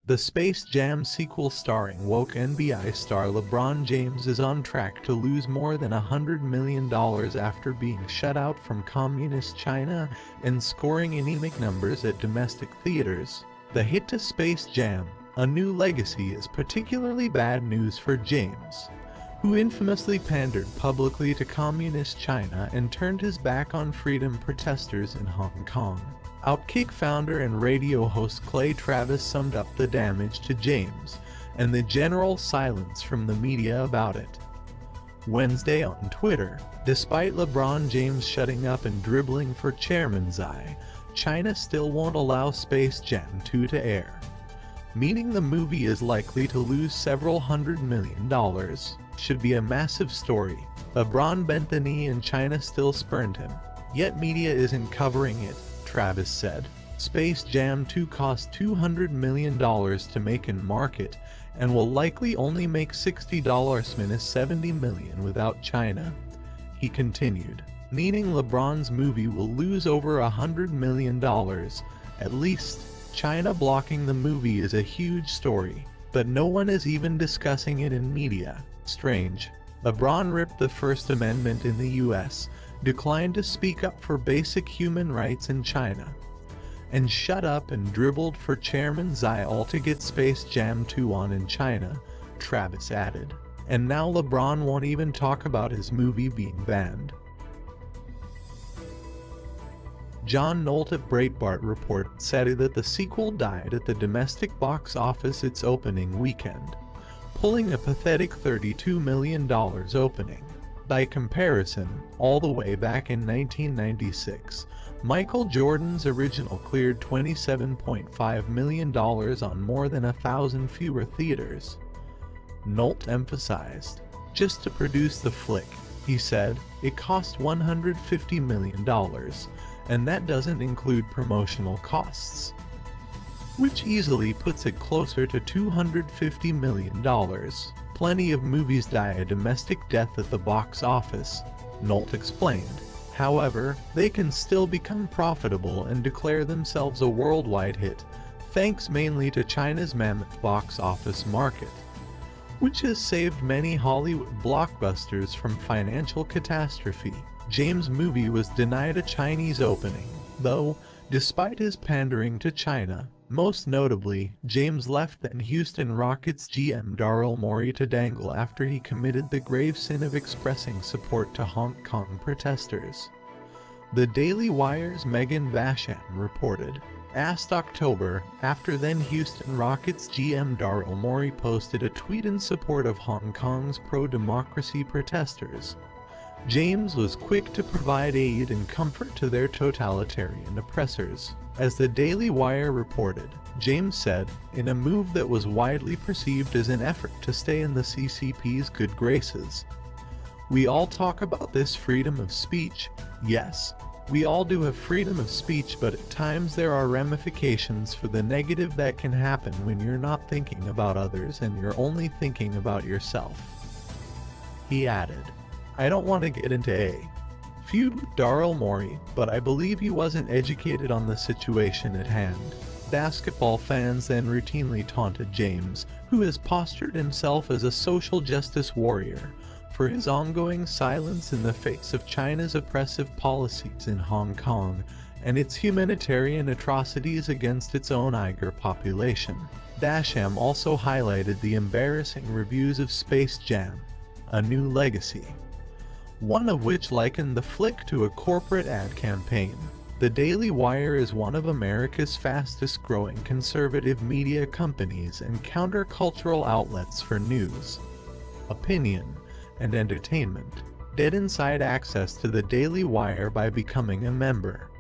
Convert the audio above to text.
The Space Jam sequel starring woke NBA star LeBron James is on track to lose more than $100 million after being shut out from communist China and scoring anemic numbers at domestic theaters. The hit to Space Jam: A New Legacy is particularly bad news for James, who infamously pandered publicly to communist China and turned his back on freedom protesters in Hong Kong. Outkick founder and radio host Clay Travis summed up the damage to James and the general silence from the media about it Wednesday on Twitter. Despite LeBron James shutting up and dribbling for Chairman Xi, China still won't allow Space Jam 2 to air, meaning the movie is likely to lose several $100 million. Should be a massive story. LeBron bent the knee and China still spurned him, yet media isn't covering it, Travis said. Space Jam 2 cost $200 million to make and market, and will likely only make $60 minus $70 million without China. He continued, meaning LeBron's movie will lose over $100 million, at least. China blocking the movie is a huge story, but no one is even discussing it in media. Strange. LeBron ripped the First Amendment in the US, declined to speak up for basic human rights in China, and shut up and dribbled for Chairman Xi all to get Space Jam 2 on in China, Travis added. And now LeBron won't even talk about his movie being banned. John Nolt at Breitbart Report said that the sequel died at the domestic box office its opening weekend, pulling a pathetic $32 million opening. By comparison, all the way back in 1996, Michael Jordan's original cleared $27.5 million on more than 1,000 fewer theaters. Nolt emphasized, just to produce the flick, he said, it cost $150 million, and that doesn't include promotional costs, which easily puts it closer to $250 million. Plenty of movies die a domestic death at the box office, Nolt explained. However, they can still become profitable and declare themselves a worldwide hit, thanks mainly to China's mammoth box office market, which has saved many Hollywood blockbusters from financial catastrophe. James' movie was denied a Chinese opening, though, despite his pandering to China. Most notably, James left then Houston Rockets GM Daryl Morey to dangle after he committed the grave sin of expressing support to Hong Kong protesters. The Daily Wire's Megan Basham reported, asked October, after then Houston Rockets GM Daryl Morey posted a tweet in support of Hong Kong's pro-democracy protesters. James was quick to provide aid and comfort to their totalitarian oppressors. As the Daily Wire reported, James said, in a move that was widely perceived as an effort to stay in the CCP's good graces, "We all talk about this freedom of speech. Yes, we all do have freedom of speech, but at times there are ramifications for the negative that can happen when you're not thinking about others and you're only thinking about yourself." He added, I don't want to get into a feud with Daryl Morey, but I believe he wasn't educated on the situation at hand. Basketball fans then routinely taunted James, who has postured himself as a social justice warrior, for his ongoing silence in the face of China's oppressive policies in Hong Kong and its humanitarian atrocities against its own Uyghur population. Basham also highlighted the embarrassing reviews of Space Jam: A New Legacy, one of which likened the flick to a corporate ad campaign. The Daily Wire is one of America's fastest-growing conservative media companies and countercultural outlets for news, opinion, and entertainment. Get inside access to the Daily Wire by becoming a member.